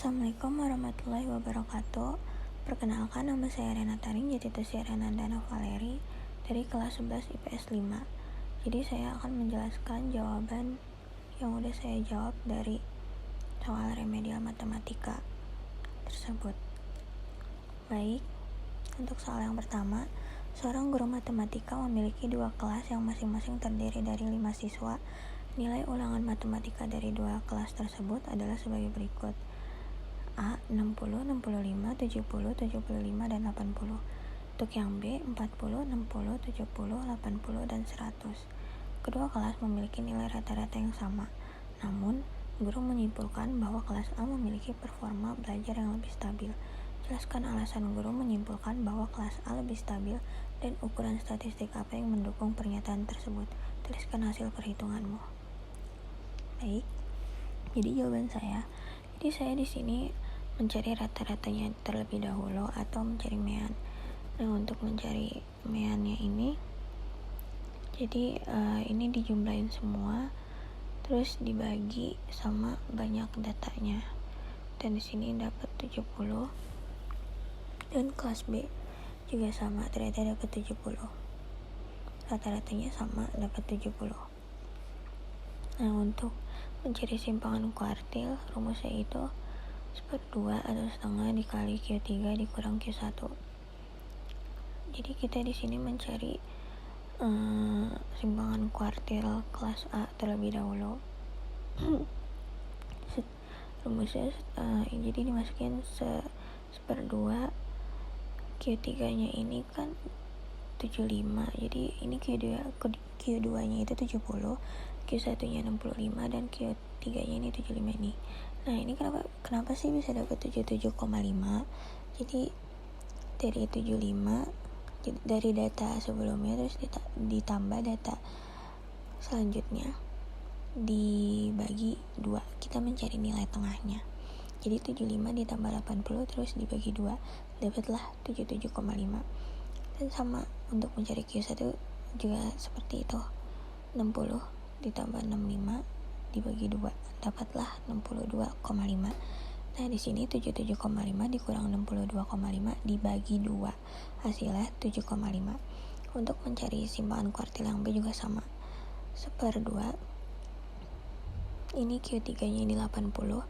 Assalamualaikum warahmatullahi wabarakatuh. Perkenalkan, nama saya Renata Ringjatitusi Renandana Valeri dari kelas 11 IPS 5. Jadi saya akan menjelaskan jawaban yang udah saya jawab dari soal remedial matematika tersebut. Baik, untuk soal yang pertama, seorang guru matematika memiliki dua kelas yang masing-masing terdiri dari 5 siswa. Nilai ulangan matematika dari dua kelas tersebut adalah sebagai berikut. A 60, 65, 70, 75, dan 80. Untuk yang B 40, 60, 70, 80, dan 100. Kedua kelas memiliki nilai rata-rata yang sama. Namun, guru menyimpulkan bahwa kelas A memiliki performa belajar yang lebih stabil. Jelaskan alasan guru menyimpulkan bahwa kelas A lebih stabil dan ukuran statistik apa yang mendukung pernyataan tersebut. Tuliskan hasil perhitunganmu. Baik. Jadi jawaban saya. Jadi saya di sini mencari rata-ratanya terlebih dahulu atau mencari mean. Nah, untuk mencari meannya ini, jadi ini dijumlahin semua, terus dibagi sama banyak datanya. Dan di sini dapat 70. Dan kelas B juga sama, ternyata dapat 70. Rata-ratanya sama, dapat 70. Nah, untuk mencari simpangan kuartil, rumusnya itu 1/2 atau setengah dikali Q3 dikurang Q1. Jadi kita di sini mencari simpangan kuartil kelas A terlebih dahulu. Rumusnya jadi dimasukin 1/2 Q3 nya ini kan 75, jadi ini Q2 nya itu 70, Q1 nya 65, dan Q3 nya ini 75 ini. Nah, ini kenapa sih bisa dapat 77,5? Jadi dari 75 dari data sebelumnya terus ditambah data selanjutnya dibagi 2, kita mencari nilai tengahnya. Jadi 75 ditambah 80 terus dibagi 2, dapatlah 77,5. Dan sama untuk mencari Q1 juga seperti itu, 60 ditambah 65 dibagi 2, dapatlah 62,5. Nah, di sini 77,5 dikurang 62,5 dibagi 2, hasilnya 7,5. Untuk mencari simpangan kuartil yang B juga sama, 1/2 ini Q3 nya ini 80,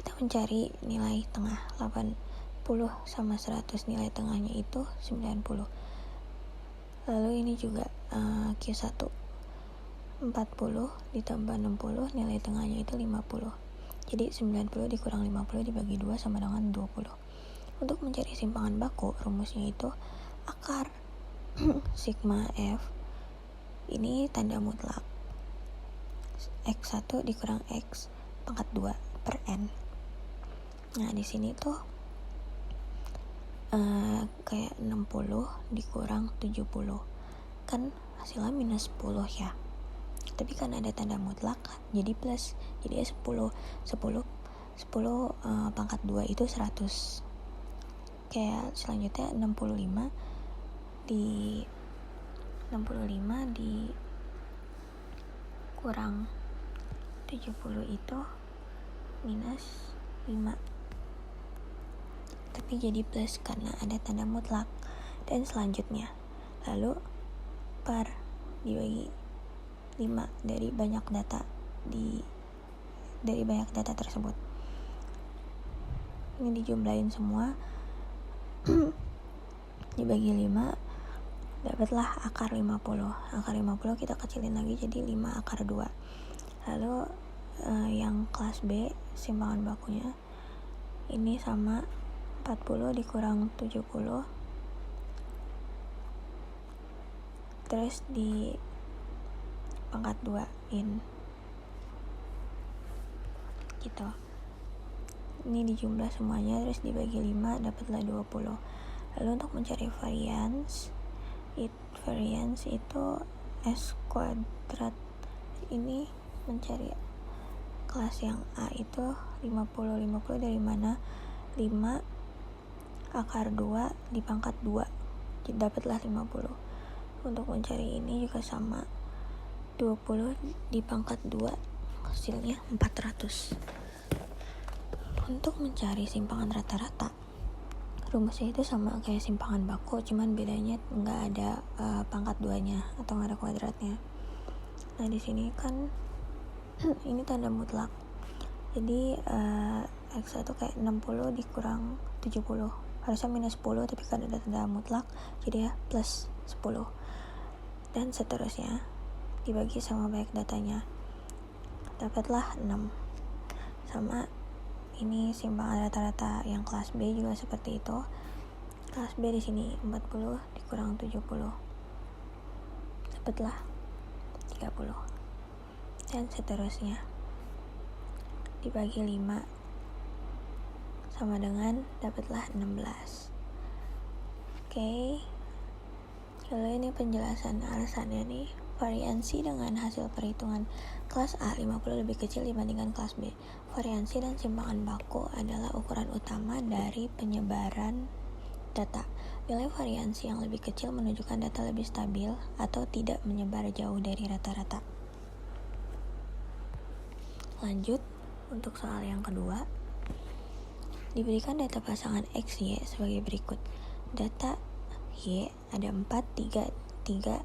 kita mencari nilai tengah. 80 sama 100, nilai tengahnya itu 90. Lalu ini juga Q1 40 ditambah 60, nilai tengahnya itu 50. Jadi 90 dikurang 50 dibagi 2 sama dengan 20. Untuk mencari simpangan baku, rumusnya itu akar sigma F ini tanda mutlak X1 dikurang X pangkat 2 per N. Nah, di sini tuh kayak 60 dikurang 70 kan hasilnya minus 10 ya, tapi kan ada tanda mutlak jadi plus, jadi 10 pangkat 2 itu 100. Kayak selanjutnya 65 kurang 70 itu minus 5, tapi jadi plus karena ada tanda mutlak. Dan selanjutnya lalu per dibagi 5 dari banyak data tersebut. Ini dijumlahin semua dibagi 5, dapatlah akar 50. Akar 50 kita kecilin lagi jadi 5 akar 2. Lalu yang kelas B simpangan bakunya ini sama 40 dikurang 70 terus di pangkat 2-in gitu. Ini dijumlah semuanya terus dibagi 5, dapatlah 20. Lalu untuk mencari variance itu S kuadrat. Ini mencari kelas yang A itu 50 dari mana? 5 akar 2 dipangkat 2, jadi dapatlah 50. Untuk mencari ini juga sama, 20 dipangkat 2 hasilnya 400. Untuk mencari simpangan rata-rata, rumusnya itu sama kayak simpangan baku, cuman bedanya nggak ada pangkat 2-nya atau nggak ada kuadratnya. Nah di sini kan ini tanda mutlak, jadi X1 kayak 60 dikurang 70, harusnya minus 10 tapi kan ada tanda mutlak jadi ya plus 10, dan seterusnya dibagi sama banyak datanya, dapatlah 6. Sama ini simpangan rata-rata yang kelas B juga seperti itu. Kelas B di sini 40 dikurang 70, dapatlah 30, dan seterusnya dibagi 5 sama dengan dapatlah 16. Oke. Lalu ini penjelasan alasannya nih. Variansi dengan hasil perhitungan kelas A 50 lebih kecil dibandingkan kelas B. Variansi dan simpangan baku adalah ukuran utama dari penyebaran data. Nilai variansi yang lebih kecil menunjukkan data lebih stabil atau tidak menyebar jauh dari rata-rata. Lanjut, untuk soal yang kedua. Diberikan data pasangan X, Y sebagai berikut. Data Y ada 4, 3, 2,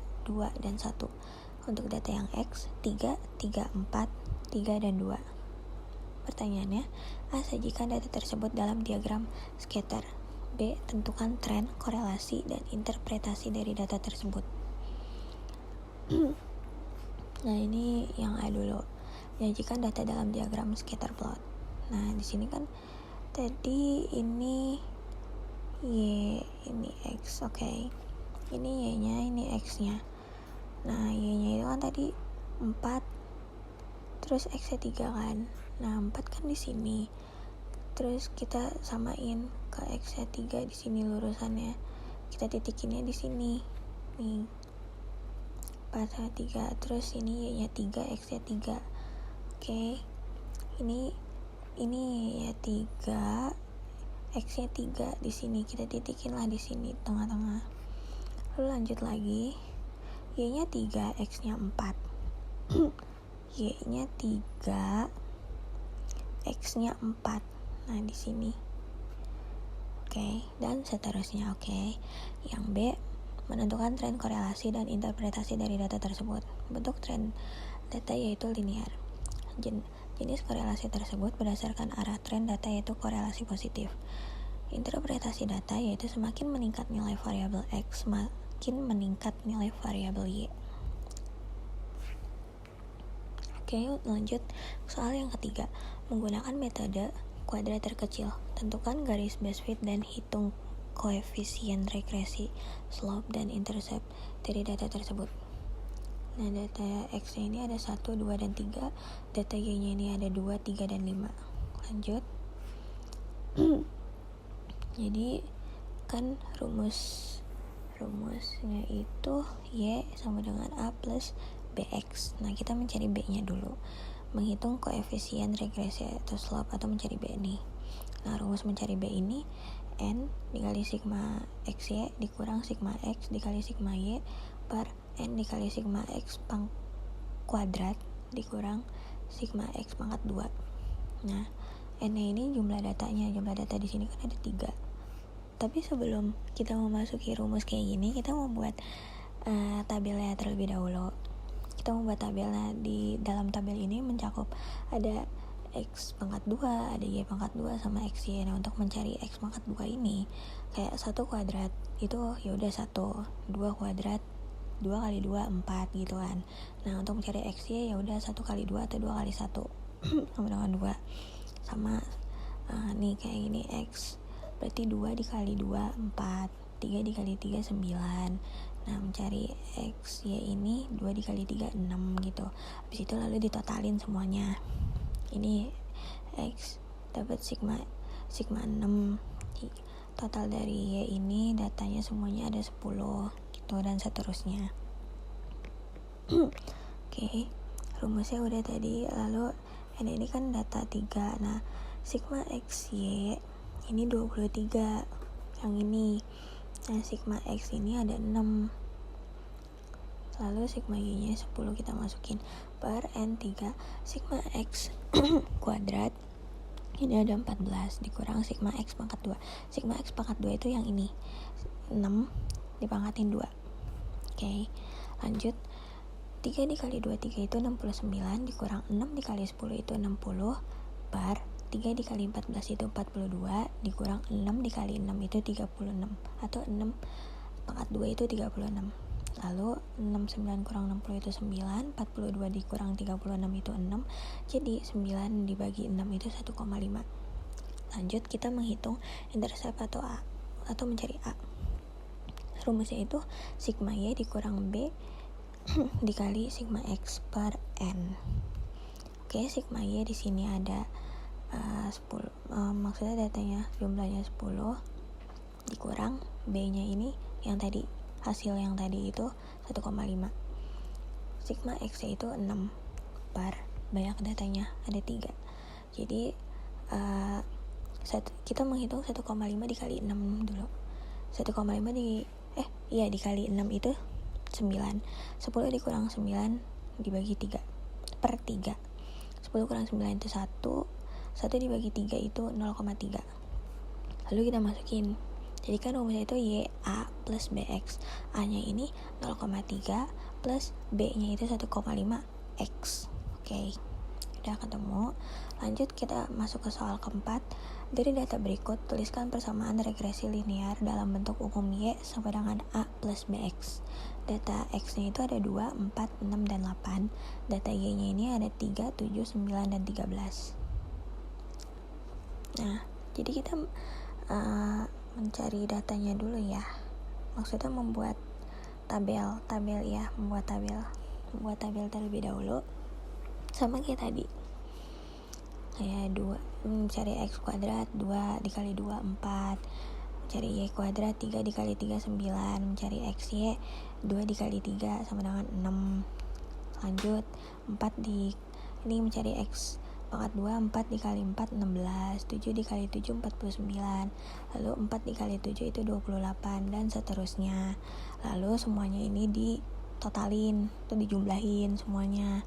dan 1. Untuk data yang X, 3, 4, 3, dan 2. Pertanyaannya, A. Sajikan data tersebut dalam diagram scatter. B. Tentukan tren, korelasi, dan interpretasi dari data tersebut. Nah, ini yang A dulu. Menyajikan data dalam diagram scatter plot. Nah, di sini kan tadi ini Y, ini X, oke. Ini Y-nya, ini X-nya. Nah, Y-nya itu kan tadi 4, terus X-nya 3 kan. Nah, 4 kan di sini. Terus kita samain ke X-nya 3 di sini lurusannya. Kita titikinnya di sini. Nih. 4 sama 3. Terus ini Y-nya 3, X-nya 3. Oke. Ini Y-nya 3, X-nya 3 di sini, kita titikin lah di sini tengah-tengah. Lalu lanjut lagi, Y-nya 3, X-nya 4. Y-nya 3, X-nya 4. Nah, di sini. Oke, dan seterusnya. Oke. Yang B, menentukan tren korelasi dan interpretasi dari data tersebut. Bentuk tren data yaitu linear. Jenis korelasi tersebut berdasarkan arah tren data yaitu korelasi positif. Interpretasi data yaitu semakin meningkat nilai variabel X, semakin meningkat nilai variabel Y. Oke, lanjut soal yang ketiga. Menggunakan metode kuadrat terkecil, tentukan garis base fit dan hitung koefisien regresi, slope, dan intercept dari data tersebut. Nah, data X ini ada 1, 2, dan 3. Data Y-nya ini ada 2, 3, dan 5. Lanjut. Jadi, kan rumusnya itu Y sama dengan A plus BX. Nah, kita mencari B-nya dulu. Menghitung koefisien regresi atau slope atau mencari B nih. Nah, rumus mencari B ini N dikali sigma XY dikurang sigma X dikali sigma Y per N dikali sigma X kuadrat dikurang sigma X pangkat 2. Nah, N-nya ini jumlah datanya. Jumlah data di sini kan ada 3. Tapi sebelum kita memasuki rumus kayak gini, kita mau buat tabelnya terlebih dahulu. Kita membuat tabelnya. Di dalam tabel ini mencakup ada X pangkat 2, ada Y pangkat 2 sama XY. Nah, untuk mencari X pangkat 2 ini kayak 1 kuadrat itu ya udah 1, 2 kuadrat 2 kali 2 4 gitu kan. Nah, untuk mencari XY ya udah 1 kali 2 atau 2 kali 1 sama dengan 2. Sama nih kayak gini X berarti 2 dikali 2 4, 3 dikali 3 9. Nah, mencari X Y ini 2 dikali 3 6 gitu. Habis itu lalu ditotalin semuanya. Ini X dapat sigma 6. Total dari Y ini datanya semuanya ada 10 gitu, dan seterusnya. Oke, rumusnya udah tadi. Lalu ini kan data 3. Nah, sigma XY ini 23 yang ini. Nah, sigma X ini ada 6. Lalu sigma Y nya 10 kita masukin per N3 sigma X kuadrat Ini ada 14 dikurang sigma X pangkat 2. Sigma X pangkat 2 itu yang ini, 6 dipangkatin 2. Oke, lanjut. 3 dikali 2, 3 itu 69, dikurang 6 dikali 10 itu 60, bar 3 dikali 14 itu 42, dikurang 6 dikali 6 itu 36, atau 6 pangkat 2 itu 36. Lalu 69 kurang 60 itu 9, 42 dikurang 36 itu 6, jadi 9 dibagi 6 itu 1,5. Lanjut, kita menghitung intercept atau A, atau mencari A. Rumusnya itu sigma Y dikurang B dikali sigma X per N. Oke, sigma Y di sini ada 10, maksudnya datanya jumlahnya 10, dikurang B-nya ini yang tadi, hasil yang tadi itu 1,5. Sigma X itu 6 per banyak datanya ada 3. Jadi kita menghitung 1,5 dikali 6 dulu. 1,5 dikali 6 itu 9. 10 dikurang 9 dibagi 3 per 3. 10 kurang 9 itu 1 dibagi 3 itu 0,3. Lalu kita masukin, jadi kan rumusnya itu YA plus BX. A nya ini 0,3 plus B nya itu 1,5 X. Oke, udah ketemu. Lanjut, kita masuk ke soal keempat. Dari data berikut, tuliskan persamaan regresi linear dalam bentuk umum Y sama dengan A plus BX. Data X nya itu ada 2, 4, 6, dan 8. Data Y nya ini ada 3, 7, 9, dan 13. Nah, jadi kita mencari datanya dulu ya. Maksudnya membuat tabel ya, membuat tabel terlebih dahulu. Sama kayak tadi, kayak 2 mencari X kuadrat, 2 dikali 2 4, mencari Y kuadrat, 3 dikali 3 9, mencari XY 2 dikali 3 sama dengan 6. Lanjut, 4 ini mencari X pangkat 2, 4 dikali 4 16, 7 dikali 7 49, lalu 4 dikali 7 itu 28, dan seterusnya. Lalu semuanya ini ditotalin, itu dijumlahin semuanya.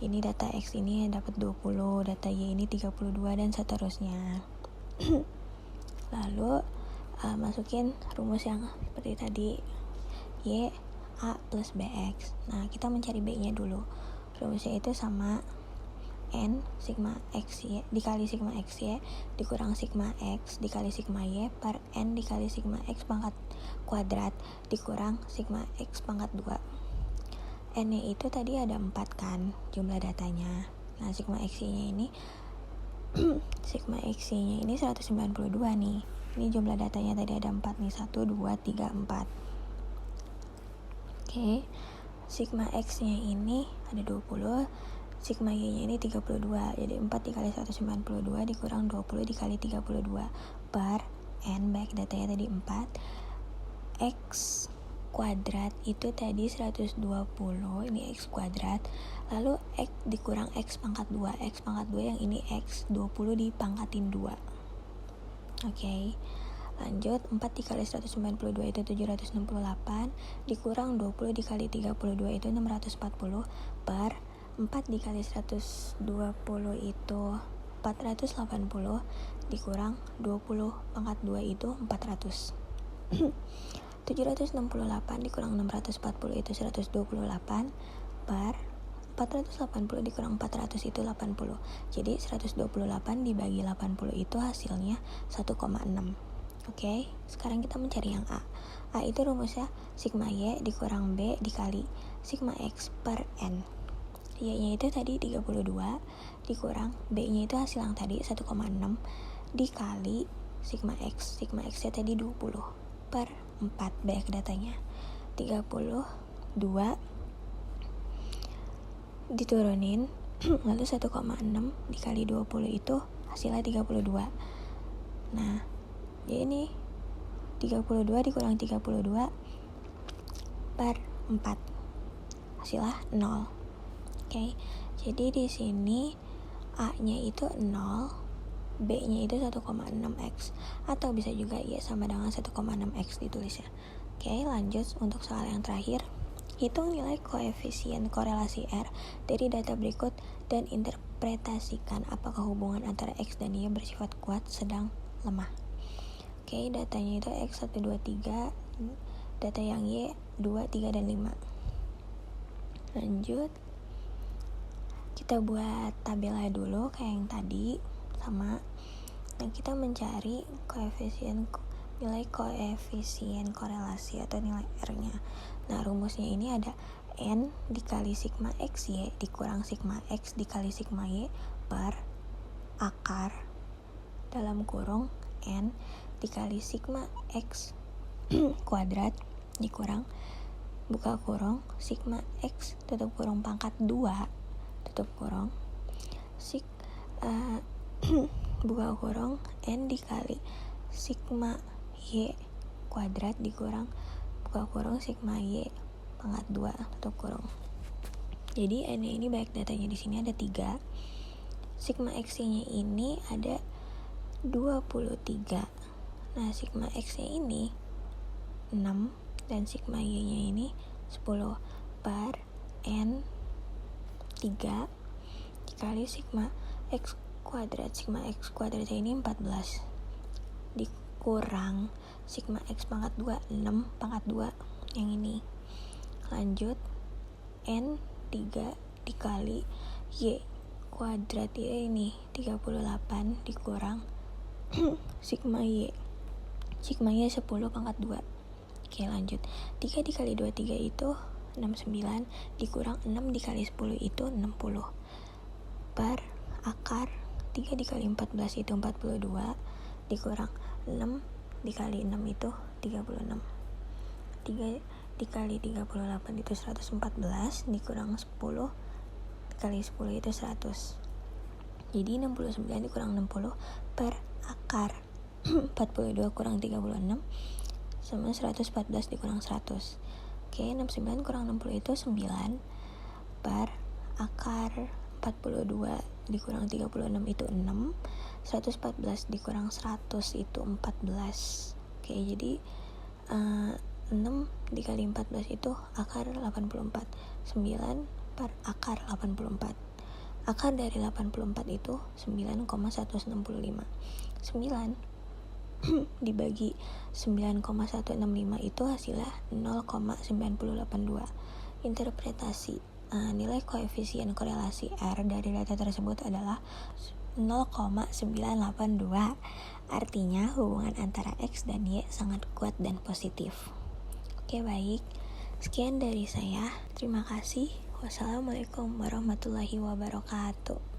Ini data X ini dapat 20, data Y ini 32, dan seterusnya. Lalu masukin rumus yang seperti tadi, Y A plus BX. Nah, kita mencari B nya dulu. Rumusnya itu sama N sigma XY dikali sigma XY dikurang sigma X dikali sigma Y per N dikali sigma X pangkat kuadrat dikurang sigma X pangkat 2. N nya itu tadi ada 4 kan jumlah datanya. Nah, sigma XY nya ini sigma XY nya ini 192 nih. Ini jumlah datanya tadi ada 4 nih, 1, 2, 3, 4. Oke, sigma X nya ini ada 20, sigma Y nya ini 32, jadi 4 dikali 192 dikurang 20 dikali 32 per N, baik datanya tadi 4. X kuadrat itu tadi 120, ini X kuadrat, lalu X dikurang X pangkat 2, X pangkat 2 yang ini X 20 dipangkatin 2. Oke, lanjut, 4 dikali 192 itu 768, dikurang 20 dikali 32 itu 640 per 4 dikali 120 itu 480 dikurang 20 pangkat 2 itu 400. 768 dikurang 640 itu 128 per 480 dikurang 400 itu 80. Jadi 128 dibagi 80 itu hasilnya 1,6. Oke, sekarang kita mencari yang A. A itu rumusnya sigma Y dikurang B dikali sigma X per N. Y-nya itu tadi 32 dikurang B-nya itu hasil yang tadi 1,6 dikali sigma X. Sigma X-nya tadi 20 per 4, banyak datanya. 32 diturunin lalu 1,6 dikali 20 itu hasilnya 32. Nah, jadi ini 32 dikurang 32 per 4 hasilnya 0. Oke, jadi di sini A-nya itu 0, B-nya itu 1,6x, atau bisa juga Y sama dengan 1,6x ditulisnya. Oke, lanjut untuk soal yang terakhir. Hitung nilai koefisien korelasi R dari data berikut dan menginterpretasikan apakah hubungan antara X dan Y bersifat kuat, sedang, lemah. Oke, datanya itu X 1, 2, 3, data yang Y 2, 3, dan 5. Lanjut, kita buat tabelnya dulu kayak yang tadi, sama. Nah, kita mencari nilai koefisien korelasi atau nilai R-nya. Nah, rumusnya ini ada N dikali sigma X Y dikurang sigma X dikali sigma Y per akar dalam kurung N dikali sigma X kuadrat dikurang buka kurung sigma X tutup kurung pangkat 2 tutup kurung buka kurung N dikali sigma Y kuadrat dikurang buka kurung sigma Y pangkat 2 tutup kurung. Jadi N ini baik datanya di sini ada 3. Sigma X nya ini ada 23. Nah, sigma X nya ini 6 dan sigma Y nya ini 10 per N 3 dikali sigma X kuadrat. Sigma X kuadrat ini 14 dikurang sigma X pangkat 2 6 pangkat 2 yang ini. Lanjut, N 3 dikali Y kuadrat ya ini 38 dikurang sigma Y 10 pangkat 2. Oke, lanjut, 3 dikali 23 itu 69 dikurang 6 dikali 10 itu 60 per akar 3 dikali 14 itu 42 dikurang 6 dikali 6 itu 36. 3 dikali 38 itu 114 dikurang 10 dikali 10 itu 100. Jadi 69 dikurang 60 per akar 42 kurang 36 sama 114 dikurang 100. Oke, 69 kurang 60 itu 9 per akar 42 dikurang 36 itu 6. 114 dikurang 100 itu 14. Oke, jadi 6 dikali 14 itu akar 84. 9 per akar 84. Akar dari 84 itu 9,165. 9 dibagi 9,165 itu hasilnya 0,982. Interpretasi nilai koefisien korelasi R dari data tersebut adalah 0,982. Artinya hubungan antara X dan Y sangat kuat dan positif. Oke, baik. Sekian dari saya. Terima kasih. Wassalamualaikum warahmatullahi wabarakatuh.